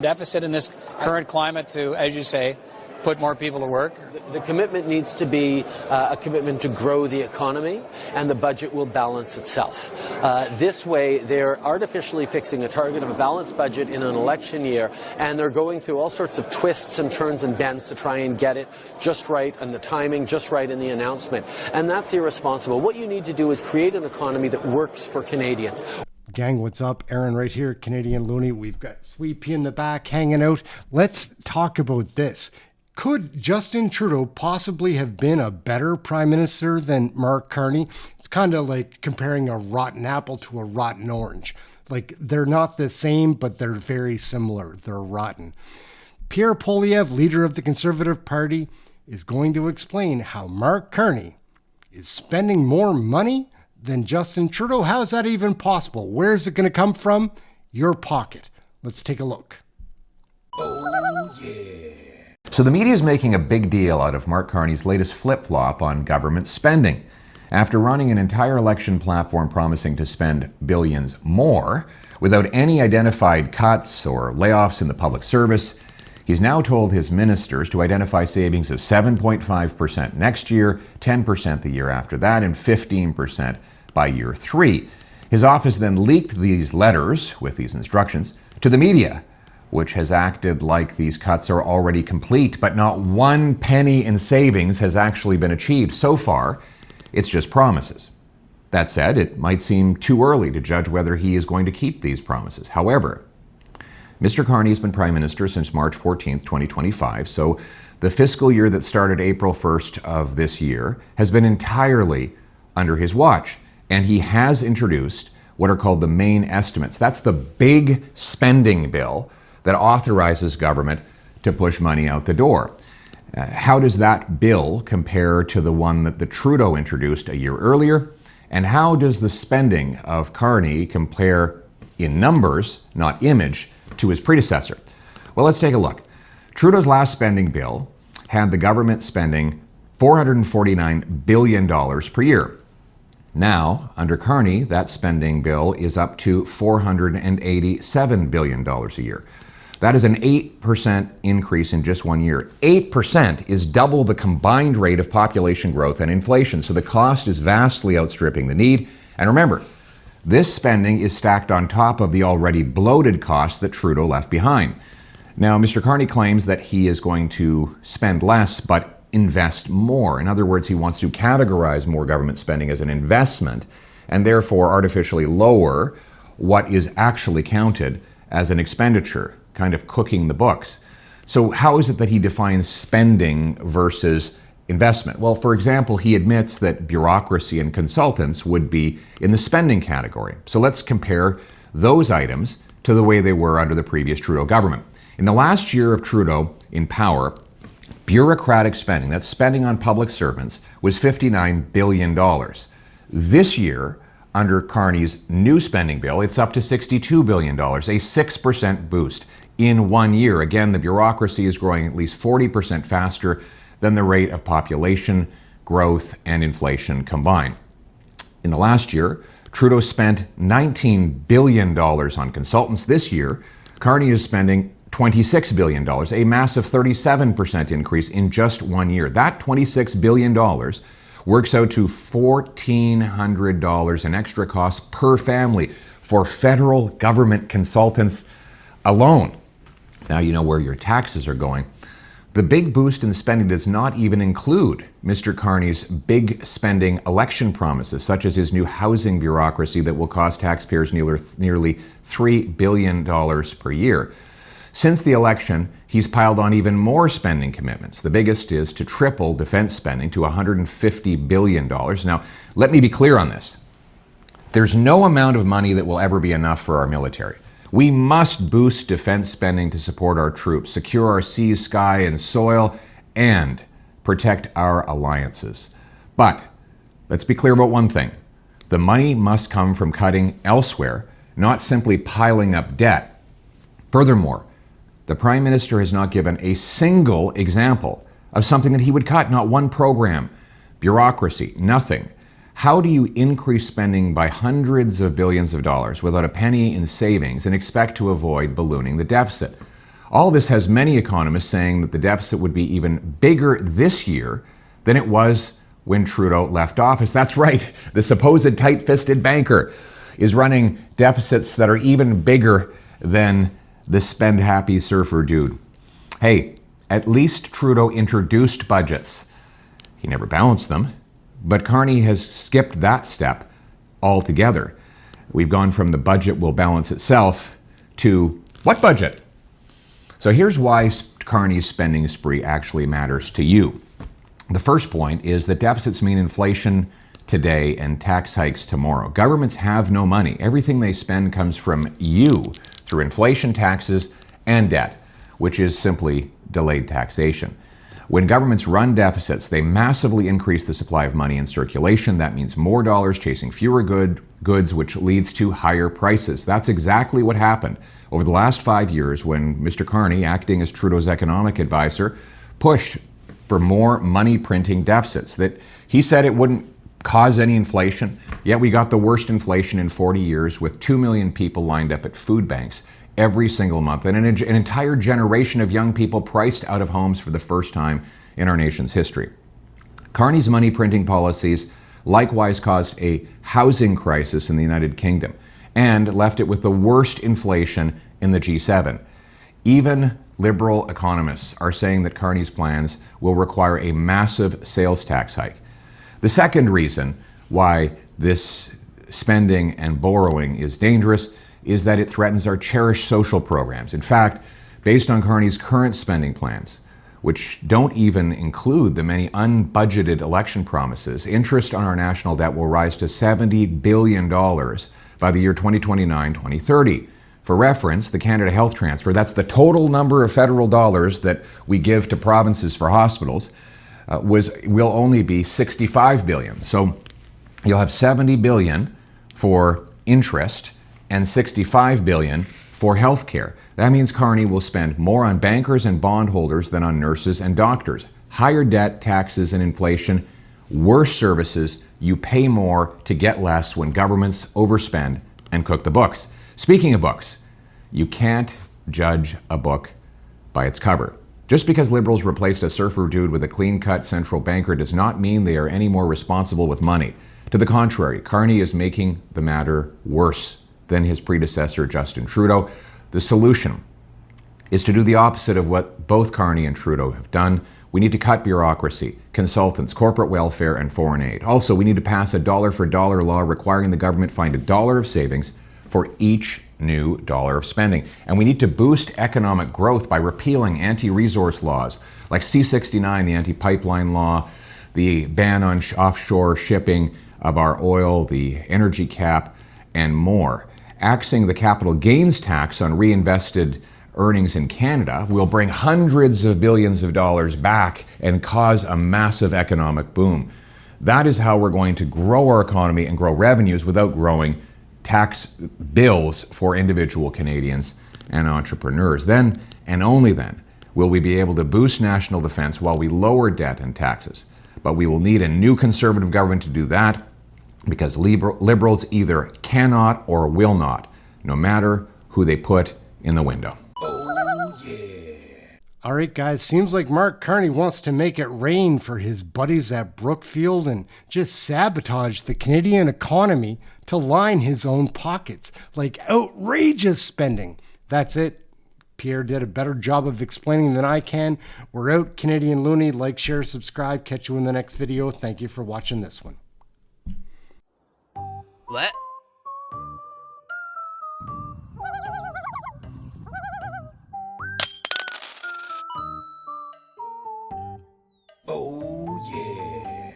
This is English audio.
deficit in this current climate to, as you say, put more people to work? The commitment needs to be a commitment to grow the economy, and the budget will balance itself. This way, they're artificially fixing a target of a balanced budget in an election year, and they're going through all sorts of twists and turns and bends to try and get it just right and the timing just right in the announcement. And that's irresponsible. What you need to do is create an economy that works for Canadians. Gang, what's up? Aaron right here, Canadian Looney. We've got Sweet Pea in the back hanging out. Let's talk about this. Could Justin Trudeau possibly have been a better prime minister than Mark Carney? It's kind of like comparing a rotten apple to a rotten orange. Like, they're not the same, but they're very similar. They're rotten. Pierre Poilievre, leader of the Conservative Party, is going to explain how Mark Carney is spending more money than Justin Trudeau. How is that even possible? Where is it going to come from? Your pocket. Let's take a look. Oh, yeah. So the media is making a big deal out of Mark Carney's latest flip-flop on government spending. After running an entire election platform promising to spend billions more, without any identified cuts or layoffs in the public service, he's now told his ministers to identify savings of 7.5% next year, 10% the year after that, and 15% by year 3. His office then leaked these letters with these instructions to the media, which has acted like these cuts are already complete, but not one penny in savings has actually been achieved. So far, it's just promises. That said, it might seem too early to judge whether he is going to keep these promises. However, Mr. Carney has been Prime Minister since March 14th, 2025, so the fiscal year that started April 1st of this year has been entirely under his watch, and he has introduced what are called the main estimates. That's the big spending bill that authorizes government to push money out the door. How does that bill compare to the one that the Trudeau introduced a year earlier? And how does the spending of Carney compare in numbers, not image, to his predecessor? Well, let's take a look. Trudeau's last spending bill had the government spending $449 billion per year. Now, under Carney, that spending bill is up to $487 billion a year. That is an 8% increase in just 1 year. 8% is double the combined rate of population growth and inflation, so the cost is vastly outstripping the need. And remember, this spending is stacked on top of the already bloated costs that Trudeau left behind. Now, Mr. Carney claims that he is going to spend less, but invest more. In other words, he wants to categorize more government spending as an investment and therefore artificially lower what is actually counted as an expenditure, kind of cooking the books. So how is it that he defines spending versus investment? Well, for example, he admits that bureaucracy and consultants would be in the spending category. So let's compare those items to the way they were under the previous Trudeau government. In the last year of Trudeau in power, bureaucratic spending, that's spending on public servants, was $59 billion. This year, under Carney's new spending bill, it's up to $62 billion, a 6% boost in 1 year. Again, the bureaucracy is growing at least 40% faster than the rate of population growth and inflation combined. In the last year, Trudeau spent $19 billion on consultants. This year, Carney is spending $26 billion, a massive 37% increase in just 1 year. That $26 billion works out to $1,400 in extra costs per family for federal government consultants alone. Now you know where your taxes are going. The big boost in spending does not even include Mr. Carney's big spending election promises, such as his new housing bureaucracy that will cost taxpayers nearly $3 billion per year. Since the election, he's piled on even more spending commitments. The biggest is to triple defense spending to $150 billion. Now, let me be clear on this. There's no amount of money that will ever be enough for our military. We must boost defense spending to support our troops, secure our seas, sky, and soil, and protect our alliances. But let's be clear about one thing. The money must come from cutting elsewhere, not simply piling up debt. Furthermore, the Prime Minister has not given a single example of something that he would cut, not one program, bureaucracy, nothing. How do you increase spending by hundreds of billions of dollars without a penny in savings and expect to avoid ballooning the deficit? All this has many economists saying that the deficit would be even bigger this year than it was when Trudeau left office. That's right, the supposed tight-fisted banker is running deficits that are even bigger than the spend-happy surfer dude. Hey, at least Trudeau introduced budgets. He never balanced them, but Carney has skipped that step altogether. We've gone from the budget will balance itself to what budget? So here's why Carney's spending spree actually matters to you. The first point is that deficits mean inflation today and tax hikes tomorrow. Governments have no money. Everything they spend comes from you through inflation, taxes, and debt, which is simply delayed taxation. When governments run deficits, they massively increase the supply of money in circulation. That means more dollars chasing fewer goods, which leads to higher prices. That's exactly what happened over the last 5 years when Mr. Carney, acting as Trudeau's economic advisor, pushed for more money printing deficits. That he said it wouldn't cause any inflation, yet we got the worst inflation in 40 years with 2 million people lined up at food banks every single month, and an entire generation of young people priced out of homes for the first time in our nation's history. Carney's money printing policies likewise caused a housing crisis in the United Kingdom and left it with the worst inflation in the G7. Even liberal economists are saying that Carney's plans will require a massive sales tax hike. The second reason why this spending and borrowing is dangerous is that it threatens our cherished social programs. In fact, based on Carney's current spending plans, which don't even include the many unbudgeted election promises, interest on our national debt will rise to $70 billion by the year 2029-2030. For reference, the Canada Health Transfer, that's the total number of federal dollars that we give to provinces for hospitals, will only be $65 billion. So you'll have $70 billion for interest and $65 billion for health care. That means Carney will spend more on bankers and bondholders than on nurses and doctors. Higher debt, taxes, and inflation, worse services. You pay more to get less when governments overspend and cook the books. Speaking of books, you can't judge a book by its cover. Just because Liberals replaced a surfer dude with a clean-cut central banker does not mean they are any more responsible with money. To the contrary, Carney is making the matter worse than his predecessor, Justin Trudeau. The solution is to do the opposite of what both Carney and Trudeau have done. We need to cut bureaucracy, consultants, corporate welfare, and foreign aid. Also, we need to pass a dollar-for-dollar law requiring the government find $1 of savings for each new dollar of spending. And we need to boost economic growth by repealing anti-resource laws like C-69, the anti-pipeline law, the ban on offshore shipping of our oil, the energy cap, and more. Axing the capital gains tax on reinvested earnings in Canada will bring hundreds of billions of dollars back and cause a massive economic boom. That is how we're going to grow our economy and grow revenues without growing tax bills for individual Canadians and entrepreneurs. Then, and only then, will we be able to boost national defense while we lower debt and taxes. But we will need a new Conservative government to do that, because Liberals either cannot or will not, no matter who they put in the window. Oh, yeah. All right, guys, seems like Mark Carney wants to make it rain for his buddies at Brookfield and just sabotage the Canadian economy to line his own pockets, like outrageous spending. That's it. Pierre did a better job of explaining than I can. We're out, Canadian Looney. Like, share, subscribe. Catch you in the next video. Thank you for watching this one. What? Oh yeah.